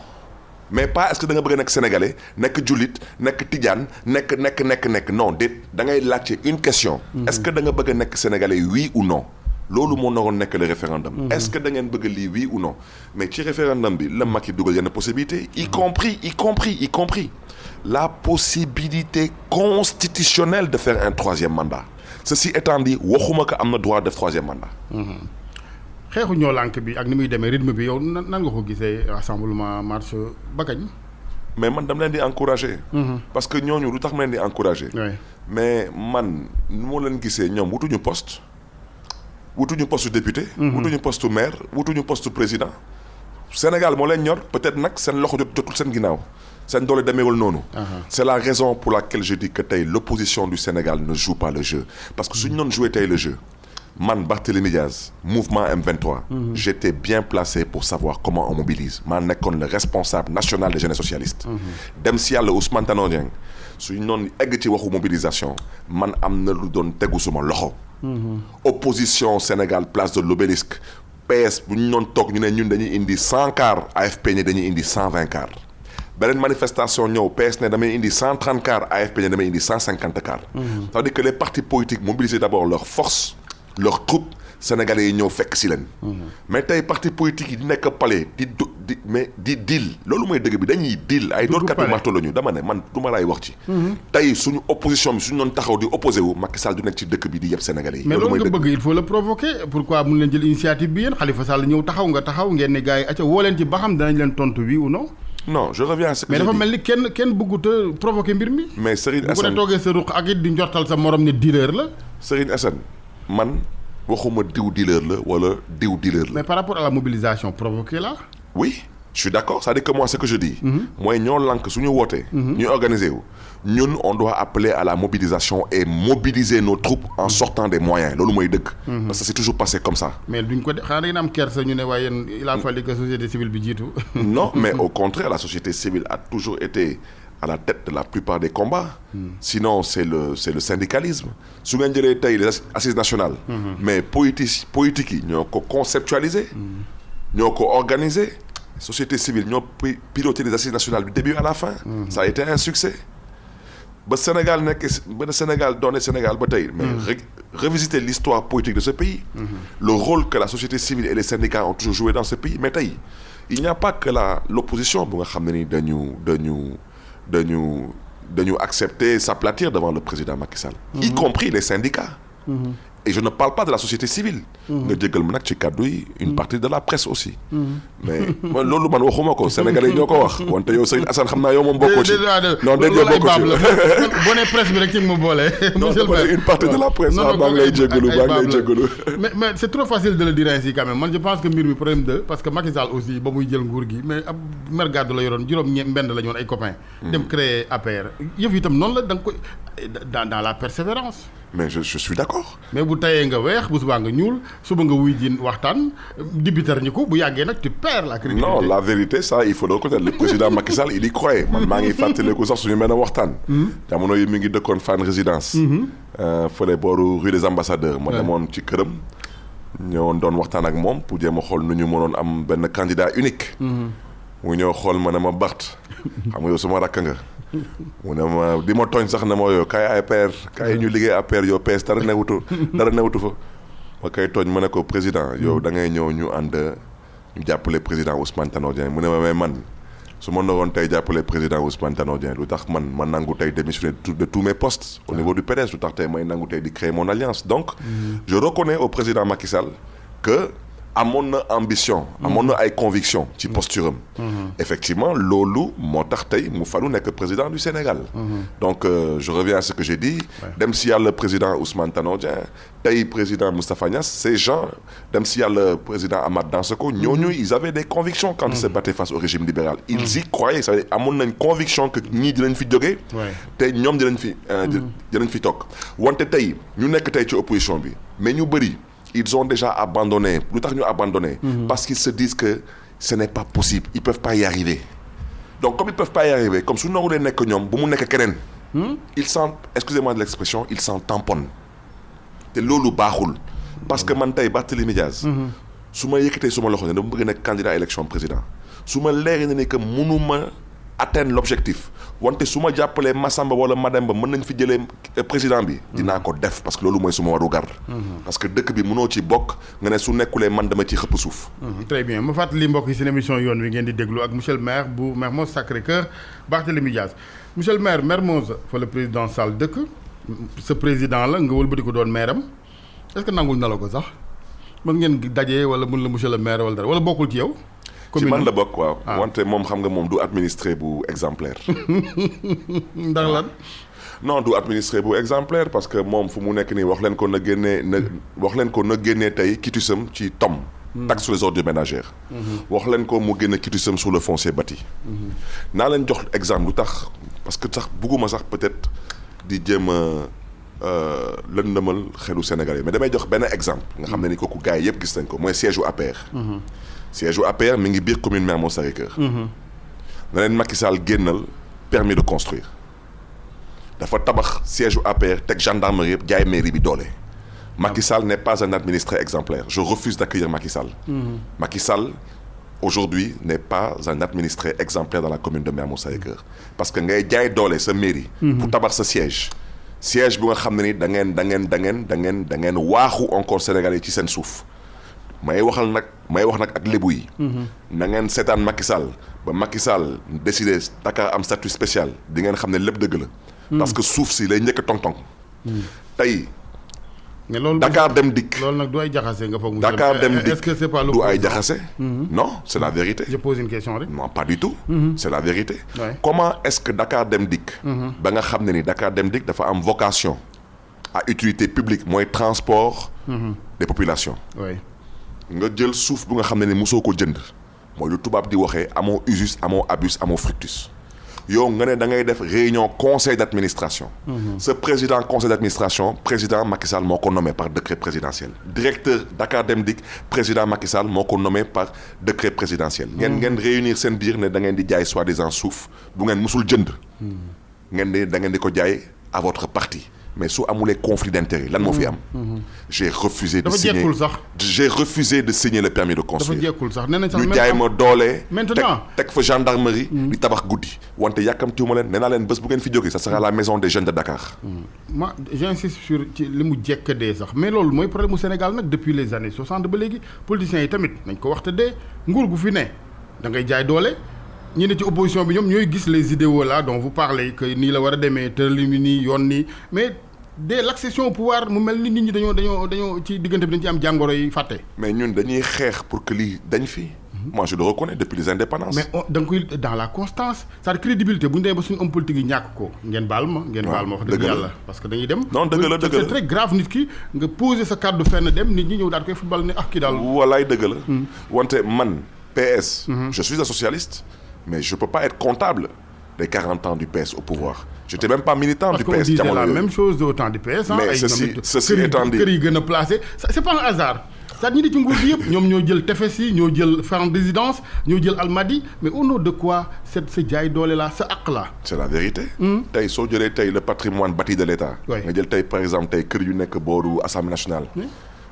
mais pas est-ce que da nga bëgg a nekk sénégalais nekk jullit nekk tijaan nekk non déet da ngay laajte une question. Est-ce que da nga bëgg a nekk sénégalais oui ou non. loolu moo naroon nekk le référendum. Est-ce que da ngeen bëgg lii oui ou non mais ci référendum bi la Macky dugal yenn possibilité y compris la possibilité constitutionnelle de faire un troisième mandat. Ceci étant dit waxuma ko am na droit def troisième mandat. xeexu ñoo lànk bi ak ni muy demee rythme bi yow nan nga ko gisee rassemblement marche ba kañ. mais man dama leen di encourager. parce que ñooñu lu tax ma leen di encourager. mais man nu ma leen gisee ñoom wutuñu poste député. wutuñu poste maire wutuñu poste président. Sénégal moo leen ñor peut-être nag seen loxo jotul seen ginnaaw seen doole demeewul noonu. C'est la raison pour laquelle je dis que tey l'opposition du Sénégal ne joue pas le jeu parce que suñu doon jouer tey le jeu. Man Barthélémy Diaz mouvement M23. J'étais bien placé pour savoir comment on mobilise maa nekkoon le responsable national des jeunes socialistes. dem si yàlla Ousmane Tanor Dieng suñu noonu egg ci waxu mobilisation man am na lu doon tegu suma loxo. opposition Sénégal place de l'Obélisque PS bu ñu doon toog ñu ne ñun dañuy indi 100 cars AFP ne dañuy indi 120 cars. beneen manifestation ñëw PS ne damay indi 130 cars AFP ne damay indi 150 cars. ça veut dire que les partis politiques mobilisent d'abord leur force. leurs troupes sénégalais yi ñëw fekk si leen. mais tey parti politique yi di nekk palais di deal loolu mooy dëgg bi dañuy deal ay doorkat yu marto la ñu dama ne man du ma laay wax ci. tey suñu opposition bi suñu doon taxaw di opposé wu Macky Sall du nekk ci dëkk bi di yëpp sénégalais yi. mais loolu nga bëgg il faut le provoquer pourquoi mun leen jël initiative bi yéen Khalifa Sall ñëw taxaw nga taxaw ngeen ne gars yi acca woo leen ci ba xam danañ leen tontu oui ou non. non je reviens à ce que mais dafa mel ni kenn bëggut a provoquer mbir mi. mais Serigne Assane bu ko toogee sa ruq ak it di njortal sa morom ne dealer la. Serigne Assane man waxuma diw dealer la wala diw dealer la. mais par rapport à la mobilisation provoquée là. oui je suis d'accord c'est-à-dire que moi ce que je dis. mooy ñoo lànk suñu wootee. ñuy organiser wu ñun on doit appeler à la mobilisation et mobiliser nos troupes en sortant des moyens loolu mooy dëgg. parce que c'est toujours passé comme ça. mais duñ ko xanaa da ngeen am kersa ñu ne waaye yéen il a fallu que société civile bi jiitu. non mais au contraire la société civile a toujours été à la tête de la plupart des combats. Sinon c'est le syndicalisme su ngeen jëlee tey les assises nationales. mais politique yi ñoo ko conceptualiser. ñoo ko organiser. société civile ñoo piloté les assises nationales du début à la fin. ça a été un succès. ba Sénégal doone Sénégal ba tey. mais revisiter l'histoire politique de ce pays. le rôle que la société civile et les syndicats ont toujours joué dans ce pays mais tey il n'y a pas que l'opposition bu nga xam ne ni dañu accepter s'aplatir devant le président Macky Sall. y compris les syndicats. et je ne parle pas de la société civile. nga jégal ma nag ci kàddu yi une partie de la presse aussi. mais loolu man waxuma ko Sénégalais yi ñoo ko wax wante yow Serigne Assane xam naa yow moom bokkoo ci. non dégg nga bokkoo ci boo nee presse bi rek ci mu boole. monsieur le maire une partie de la presse. maa ngi lay jégalu mais c'est trop facile de le dire ainsi quand même man je pense que mbir mi problème de parce que Macky Sall aussi ba muy jël nguur gi mais ab mer gàddu la yoroon juróom-benn la ñu woon ay copains. dem créer APR yëf itam noonu la da nga koy dans la persévérance. mais je suis d'accord. mais bu tayee nga weex bu subaa nga ñuul suba nga wuy ji waxtaan dibitar ñi ko bu yàggee nag tu perds la crédibilité. non la vérité ça il faut le reconnaître le président Macky Sall il y croyait man maa ngi fàttaliku sax suñu mel ne waxtaan. jamono yi mi ngi dëkkoon Fann Résidence. fële booru rue des Ambassadeurs. ma demoon ci këram. ñëwoon doon waxtaan ak moom pour jéem a xool nu ñu mënoon am benn candidat unique. mu ñëw xool ma ne ma Bart xam nga yow suma rakk nga. mu ne ma di ma tooñ sax ne ma yow kaay APR kaay ñu liggéey APR yow PS dara newutu fa ma koy tooñ ma ne ko président yow da ngay ñëw ñu ànd ñu jàppale président Ousmane Tanor Dieng mu ne ma mais man su ma naroon tey jàppale président Ousmane Tanor Dieng lu tax man ma nangu tey démissionner de tous mes postes au niveau du PDS lu tax tey may nangu tey di créer mon alliance donc je reconnais au président Macky Sall que amoon na ambition amoon na ay conviction ci posture am effectivement loolu moo tax tey mu falu nekk président du Sénégal donc je reviens à ce que j'ai dit dem si yàlla président Ousmane Tanor Dieng tey président Moustapha Niasse ces gens dem si yàlla président Amath Dansokho ñooñu ils avaient des convictions quand ils se battaient face au régime libéral ils y croyaient c'est-à-dire amoon nañ conviction que ñii dinañ fi jógee te ñoom dinañ fi toog wante tey ñu nekk tey ci opposition bi mais ñu bëri ils ont déjà abandonné lu tax ñu abandonné parce qu'ils se disent que ce n'est pas possible ils peuvent pas y arriver donc comme ils peuvent pas y arriver comme su nangu lee nekk ñoom bu mu nekk keneen ils s'en excusez-moi de l'expression ils s'en tamponnent te loolu baaxul parce que man tey Barthélémy Diaz su ma yëkkatee suma loxo ne dama bëgg nekk candidat élection président su ma leeree na ni que mënuma atteindre l'objectif wante su ma jàppalee Massamba wala Mademba mën nañ fi jëlee président bi dinaa ko def parce que loolu mooy suma waru gar parce que dëkk bi mënoo ci bokk nga ne su nekkulee man dama ci xëpp suuf très bien ma fàttali mbokk yi seen émission yoon wi ngeen di déglu ak monsieur le maire bu Mermoz Sacré-Cœur Barthélémy Dias monsieur le maire Mermoz fa le président Sall dëkk sa président la nga wëlbati ko doon maire am est-ce que nangul na la ko sax mën ngeen dajee wala mun la monsieur le maire wala dara wala bokkul ci yow ci man la bokk waaw wante moom xam nga moom du administré bu exemplaire ndax lan non du administré bu exemplaire parce que moom fu mu nekk nii wax leen ko na génnee tey quitusam ci TOM taxe sur les ordures ménagères wax leen ko mu génne quitusam sur le foncier bâti naa leen jox exemple lu tax parce que sax bugguma sax peut-être di jéem a lëndëmal xelu Sénégalais mais damay jox benn exemple nga xam ne ni kooku gars yi yëpp gis nañ ko mooy siège u APR siège u APR mi ngi biir commune Mermoz Sacré-Cœur na leen Macky Sall génnal permis de construire dafa tabax siège u APR teg gendarmerie yëpp jaay mairie bi doole Macky Sall n'est pas un administré exemplaire je refuse d'accueillir Macky Sall Macky Sall aujourd'hui n'est pas un administré exemplaire dans la commune de Mermoz Sacré-Cœur parce que ngay jaay doole sa mairie pour tabax sa siège bu nga xam ne ni da ngeen waaxu encore Sénégalais ci seen suuf may wax nag ak lébu yi na ngeen seetaan Macky Sall ba Macky Sall décidé Dakar am statut spécial di ngeen xam ne lépp dëgg la parce que suuf si lay njëkk a tong-tong tey mais loolu Dakar dem dikk loolu nag du ay jaxase nga foog Dakar dem dikk est-ce que c'est pas du ay jaxase non c'est la vérité je pose une question rek non pas du tout c'est la vérité comment est-ce que Dakar dem dikk ba nga xam ne ni Dakar dem dikk dafa am vocation à utilité publique mooy transport des populations nga jël suuf bu nga xam ne ni mosoo ko jënd mooy lu tubaab di waxee amoo usus amoo abus amoo fructus yow nga ne da ngay def réunion conseil d'administration ce président conseil d'administration président Macky Sall moo ko nommé par décret présidentiel directeur Dakar Dem Dikk président Macky Sall moo ko nommé par décret présidentiel ngeen réunir seen biir ne da ngeen di jaay soi-disant suuf bu ngeen musul jënd da ngeen di ko jaay à votre parti mais su amulee conflit d'intérêt lan moo fi am j'ai refusé de signer le permis de construire dafa jekkul sax nee nañ sax ñu jaay ma doole maintenant teg fa gendarmerie di tabax guddi wante yàkkamtiwuma leen nee naa leen bés bu ngeen fi jógee ça sera la maison des jeunes de Dakar ma j'insiste sur ci li mu jekk dee sax mais loolu mooy problème mu Sénégal nag depuis les années 60 ba léegi politiciens yi tamit nañ ko waxte dee nguur gu fi ne da ngay jaay doole ñi ne ci opposition bi ñoom ñooy gis les idéaux là dont vous parlez que nii la war a demee tërali mi nii yoon nii mais dès l'accession au pouvoir mu mel ni nit ñi dañoo ci diggante bi dañ ci am jàngoro yi fàtte. mais ñun dañuy xeex pour que lii dañ fi. moi je le reconnais depuis les indépendances. mais da nga koy dans la constance c'est-à-dire crédibilité bu ñu demee ba suñu homme politique yi ñàkk ko ngeen baal ma wax dëgg yàlla parce que dañuy dem. non dëgg la c'est très grave nit ki nga poser sa kàddu fenn dem nit ñi ñëw daal koy football ne kii daal. walaay dëgg la. wante man PS. je suis un socialiste mais je peux pas être comptable des 40 ans du PS au pouvoir. J'étais même pas militant du PS. Parce qu'on disait la même chose au temps du PS. mais ceci étant dit kër yi gën a placé c'est pas un hasard. c'est-à-dire ñi di ci nguur gi yëpp ñoom ñoo jël tefes yi ñoo jël Fann Résidence ñoo jël Almadies mais au nom de quoi sa jaay doole la sa àq la. c'est la vérité. tey soo jëlee tey le patrimoine bâti de l'État. nga jël tey par exemple tey kër yu nekk booru Assemblée nationale.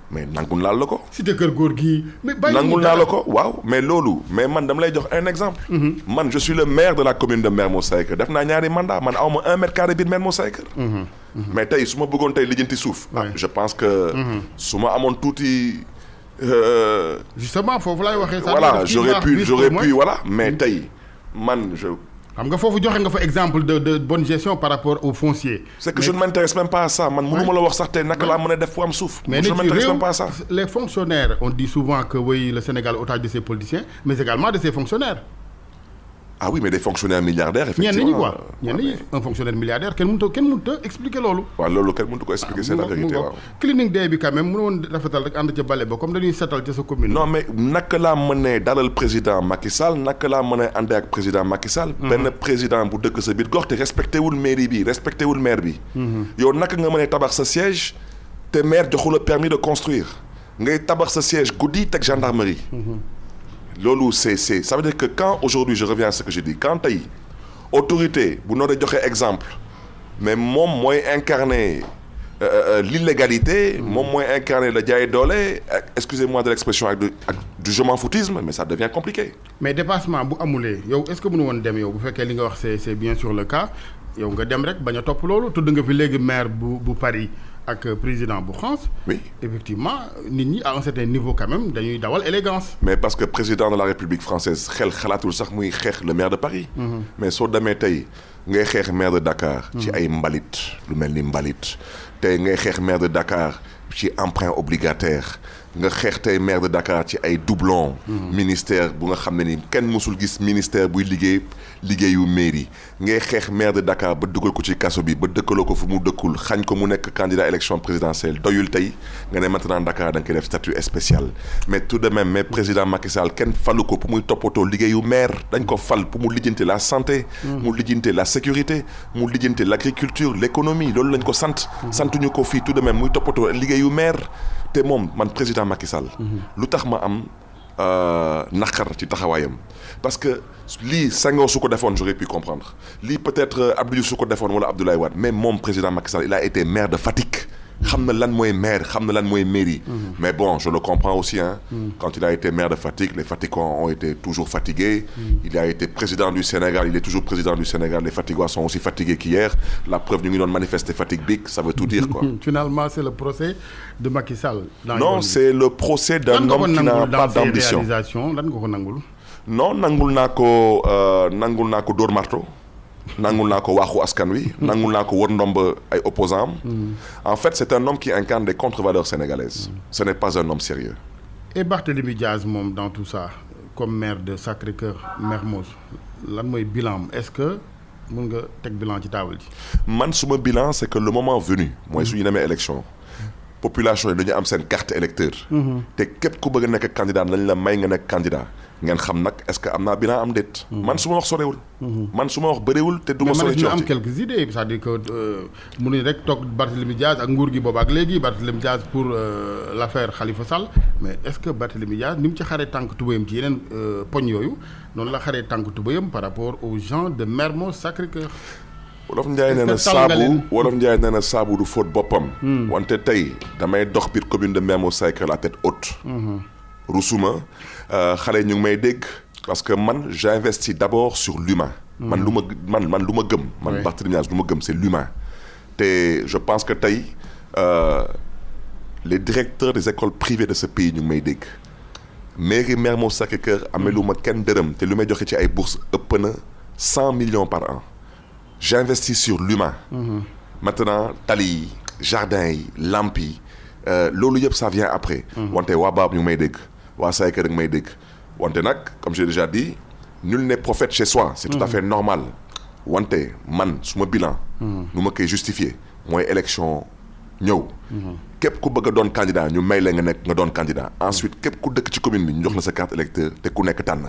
mais nangul naa la ko. cité kër góor gi. mais bàyyi nangul naa la ko waaw mais loolu mais man dama lay jox un exemple. man je suis le maire de la commune de Mermoz Sacré-Cœur def naa ñaari mandat man aw ma 1 mètre carré biir Mermoz Sacré-Cœur. mais tey su ma bëggoon tey lijjanti suuf. je pense que. su ma amoon tuuti. justement foofu laay waxee. voilà j'aurais pu voilà mais tey man je. xam nga foofu joxe nga fa exemple de bonne gestion par rapport au foncier. c'est que je ne m'intéresse même pas à ça man mënuma la wax sax tey naka laa mën a def fu am suuf. mais je ne m'intéresse même pas à ça. les fonctionnaires on dit souvent que oui le Sénégal otage de ses politiciens mais également de ses fonctionnaires. ah oui mais des fonctionnaires milliardaires effectivement ñenn ñi un fonctionnaire milliardaire kenn mënut a expliquer loolu. waaw loolu kenn mënut ko expliquer c'est la vérité waaw. cleaning day bi quand même mënu woon rafetal rek ànd ca bale ba comme dañuy setal ca sa commune. non mais naka laa mënee dalal président Macky Sall naka laa mënee ànd ak président Macky Sall. benn président bu dëkk sa biir gox te respecté wul mairie bi respecté wul maire bi. yow naka nga mënee tabax sa siège te maire joxu la permis de construire ngay tabax sa siège guddi teg gendarmerie. loolu c'est ça veut dire que quand aujourd'hui je reviens à ce que je dis quand tey autorité bu noo dee joxe exemple mais moom mooy incarner l'illégalité moom mooy incarner la jaay doole excusez-moi de l'expression ak du je m'en foutisme mais ça devient compliqué. mais dépassement bu amulee yow est-ce que mënu woon dem yow bu fekkee li nga wax c'est bien sûr le cas yow nga dem rek bañ a topp loolu tudd nga fi léegi maire bu Paris ak président bu France. oui effectivement nit ñi à un certain niveau quand même dañuy dawal élégance. mais parce que président de la République française xalaatul sax muy xeex le maire de Paris. mais soo demee tey ngay xeex maire de Dakar. ci ay mbalit lu mel ni mbalit. tey ngay xeex maire de Dakar ci emprunt obligataire nga xeex tey maire de Dakar ci ay doublons. ministère bu nga xam ne ni kenn mësul gis ministère buy liggéeyu mairie ngay xeex maire de Dakar ba dugal ko ci kaso bi ba dëkkaloo ko fu mu dëkkul xañ ko mu nekk candidat élection présidentielle doyul tey nga ne maintenant Dakar da nga koy def statut spécial mais tout de même mais président Macky Sall kenn falu ko pour muy toppatoo liggéeyu maire dañ ko fal pour mu lijjante la santé. mu lijjante la sécurité mu lijjante l'agriculture l'économie loolu lañ ko sant. santuñu ko fii tout de même muy toppatoo liggéeyu maire te moom man président Macky Sall. lu tax ma am naqar ci taxawaayam parce que lii Senghor su ko defoon j'aurais pu comprendre lii peut-être Abdou Diouf su ko defoon wala Abdoulaye Wade mais moom président Macky Sall il a été maire de Fatick. xam na lan mooy maire xam na lan mooy mairie. mais bon je le comprends aussi hein. Quand il a été maire de Fatick les Fatickois ont été toujours fatigués. Il a été président du Sénégal il est toujours président du Sénégal les Fatickois sont aussi fatigués qu'hier la preuve ñu ngi doon manifester Fatick bi ça veut tout dire quoi. Finalement c'est le procès de Macky Sall. non c'est le procès d'un homme qui n'a pas d'ambition. lan nga ko nangul. non nangul naa ko dóor marto. nangul naa ko waaxu askan wi. nangul naa ko wër ndomb ay opposants en fait c'est un homme qui incarne des contre-valeurs sénégalaises. ce n'est pas un homme sérieux. et Barthélémy Diaz moom dans tout ça comme maire de Sacré-Cœur Mermoz lan mooy bilan est-ce que mën nga teg bilan ci table ji. man suma bilan c'est que le moment venu. mooy su ñu demee élection. population yi dañu am seen carte électeur. te képp ku bëgg a nekk candidat nañ la may nga nekk candidat. ngeen xam nag est-ce que am naa bilan am déet. man su ma wax sorewul. man su ma wax bëriwul te du ma sore ci mais man am quelques idées c'est-à-dire que mënuñ rek toog Barthélémy Diaz ak nguur gi boobu ak léegi Barthélémy Diaz pour l'affaire Khalifa Sall mais est-ce que Barthélémy Diaz ni mu ci xaree tànk tubéyam ci yeneen poñ yooyu noonu la xaree tànk tubéyam par rapport aux gens de Mermoz Sacré-Cœur. Wolof Njaay nee na saabu du fóot boppam. wante tey damay dox biir commune de Mermoz Sacré-Cœur la tête haute. rusuma xale ñu ngi may dégg parce que man j'investis d'abord sur l'humain. man lu ma gëm. man Barthélémy Diaz lu ma gëm c'est l'humain. te je pense que tey les directeurs des écoles privées de ce pays ñu ngi may dégg. mairie Mermoz Sacré-Cœur amelu ma kenn dërëm te lu may joxe ci ay bourses ëpp na 100 millions par an. j'investis sur l'humain. maintenant tali yi jardin yi lamp yi loolu yëpp ça vient après. wante waa Baab ñu ngi may dégg waa Sacré-Cœur da nga may dégg wante nag comme j'ai déjà dit nul n'est prophète chez soi. c'est tout à fait normal wante man suma bilan. nu ma koy justifier mooy élection ñëw. képp ku bëgg a doon candidat ñu may la nga nekk nga doon candidat ensuite képp ku dëkk ci commune bi ñu jox la sa carte électeur te ku nekk tànn.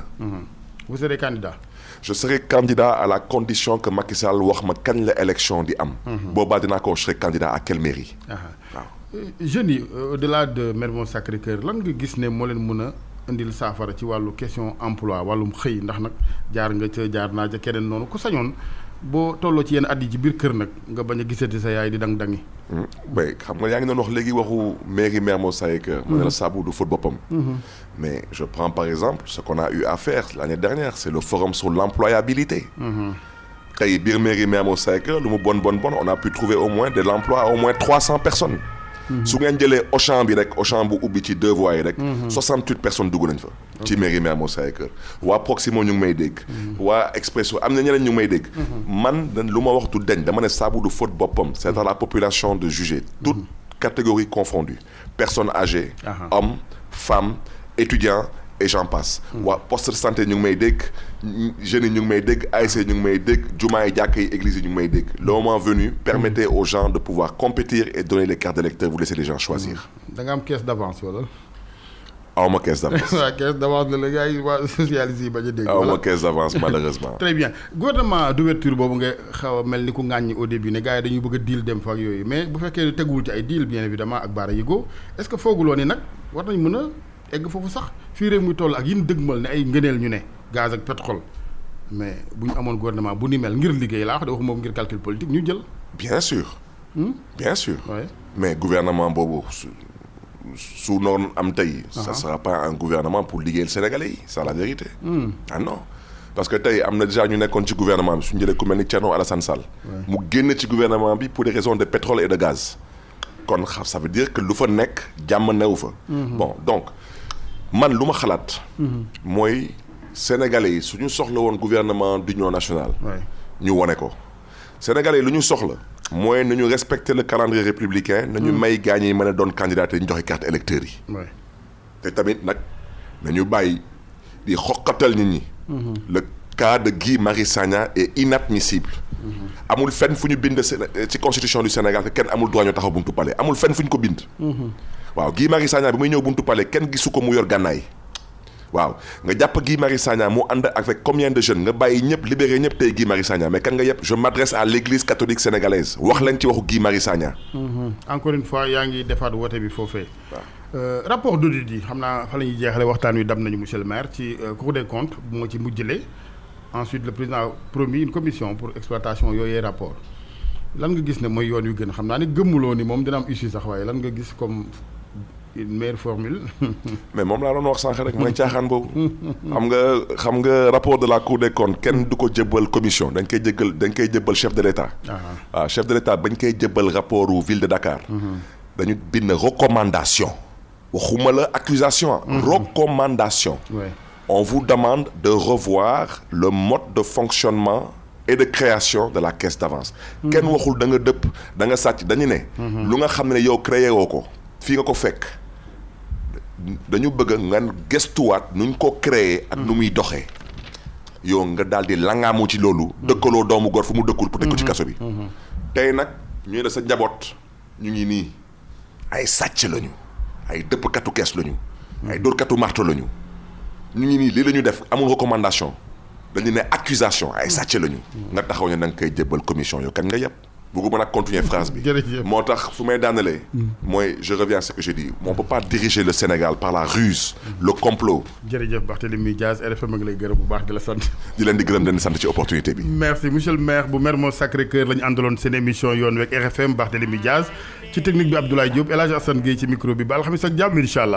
vous serez candidat. je serai candidat à la condition que Macky Sall wax ma kañ la élection di am. boobaa dinaa ko je serai candidat à quelle mairie. waaw jeunes yi au-delà de Mermoz Sacré-Cœur lan nga gis ne moo leen mën a indil saafara ci wàllu question emploi wàllum xëy ndax nag jaar naa ca keneen noonu ku sañoon boo tolloo ci yenn at yi ci biir kër nag nga bañ a gisati sa yaay di dang-dangi. oui xam nga yaa ngi doon wax léegi waxu mairie Mermoz Sacré-Cœur. ma ne la saabu du fóot boppam. mais je prends par exemple ce qu'on a eu à faire l'année dernière c'est le forum sur l'employabilité. tey biir mairie Mermoz Sacré-Cœur lu mu bon on a pu trouver au moins de l'emploi à au moins 300 personnes. su ngeen jëlee Auchan bi rek Auchan bu ubbi ci 2 voies yi rek. 68 personnes dugg nañ fa. ci mairie Mermoz Sacré-Cœur. waa Proximo ñu ngi may dégg. waa Expresso am na ñeneen ñu ngi may dégg. man lu ma wax du deñ dama ne saabu du faute boppam. c'est à la population de juger. toutes catégories confondues. personnes âgées. hommes femmes étudiants et j'en passe. waa poste de santé ñu ngi may dégg jeunes yi ñu ngi may dégg ASC ñu ngi may dégg jumaa yi jàkka yi église yi ñu ngi may dégg. le moment venu permettez aux gens de pouvoir compétir et donner les cartes d'électeurs vous laissez les gens choisir. da nga am caisse d'avance wala. awma caisse d'avance. waaw caisse d'avance la gars yi waa socialiste yi bañ a dégg. awma caisse d'avance malheureusement. très bien gouvernement d'ouverture boobu nga xaw a mel ni ku ŋàññi au début ne gars yi dañuy bëgg a deal dem fa ak yooyu mais bu fekkee teguwul ci ay deal bien évidemment ak Bara Yigo est-ce que fooguloo ni nag war nañ mën a egg foofu sax fii réew muy toll ak yin dëgmal ne ay ngëneel ñu ne gaz ak pétrole mais bu ñu amoon gouvernement bu ni mel ngir liggéey laa wax de waxuma ngir calcul politique ñu jël. bien sûr. bien sûr. Ouais. mais gouvernement boobu su noonu am tey. ça sera pas un gouvernement pour liggéeyal Sénégalais yi c'est la vérité. Ah non parce que tey am na déjà ñu nekkoon ci gouvernement bi suñu jëlee ku mel ni Thierno Alassane Sall. mu génn ci gouvernement bi pour des raisons de pétrole et de gaz. kon ça veut dire que lu fa nekk jàmm newu fa. bon donc man lu ma xalaat. mooy Sénégalais yi su ñu soxla woon gouvernement d'union nationale. ñu wone ko Sénégalais yi lu ñu soxla. mooy nañu respecter le calendrier républicain. nañu may gaañ yi mën a doon candidat yi ñu joxe carte électeurs yi. te tamit nag nañu bàyyi di xoqatal nit ñi. le cas de Guy Marius Sagna est inadmissible. amul fenn fu ñu bind ci constitution du Sénégal que kenn amul droit ñu taxaw buntu palais amul fenn fu ñu ko bind. waaw Guy Marius Sagna bi muy ñëw buntu palais kenn gisu ko mu yor gànnaay. waaw nga jàpp Guy Marius Sagna mu ànd avec combien de jeunes nga bàyyi ñëpp libéré ñëpp tey Guy Marius Sagna mais kan nga yëpp je m'adresse à l'église catholique sénégalaise wax leen ci waxu Guy Marius Sagna. encore une fois yaa ngi defaat woote bi foofee. rapport d'audit yi xam naa fa la ñuy jeexale waxtaan wi dam nañu monsieur le maire ci Cour des comptes bu ma ci mujjale ensuite le président a promis une commission pour exploitation yooyee rapport lan nga gis ne mooy yoon yu gën xam naa ni gëmmuloo ni moom dina am issue sax waaye lan nga gis comme une meilleure formule. mais moom laa doon wax sànq rek mooy caaxaan boobu. xam nga rapport de la Cour des comptes kenn du ko jébbal commission dañ koy jébbal chef de l'État. waaw chef de l'État bañ koy jébbal rapport u ville de Dakar. dañu bind recommandation. waxuma la accusation. recommandation. On vous demande de revoir le mode de fonctionnement et de création de la caisse d'avance. kenn waxul da nga dëpp da nga sàcc dañu ne. lu nga xam ne yow créé woo ko fii nga ko fekk. dañu bëgg nga gëstuwaat nuñ ko créer ak nu muy doxee yow nga daal di langaamu ci loolu dëkkaloo doomu góor fu mu dëkkul pour teg ko ci kaso bi tey nag ñu ne sa njaboot ñu ngi nii ay sàcc lañu ay dëppkatu kees lañu ay dóorkatu marto lañu ñu ngi nii lii la ñu def amul recommandation dañu ne accusation ay sàcc lañu nga taxaw ne da nga koy jébbal commission yow kan nga yëpp bëgguma nag continuer phrase bi. moo tax fu may daanalee. mooy je reviens à ce que j'ai dit on peut pas diriger le Sénégal par la ruse. le complot. jërëjëf Barthélémy Dias RFM a ngi lay gërëm bu baax di la sant. di leen di gërëm di leen sant ci opportunité bi. merci monsieur le maire bu Mermoz Sacré-Cœur la ñu àndaloon seen émission yoon week RFM Barthélémy Dias ci technique bi Abdoulaye Diop El Hadj Assane Gueye ci micro bi ba alxamis ak jàmm incha allah.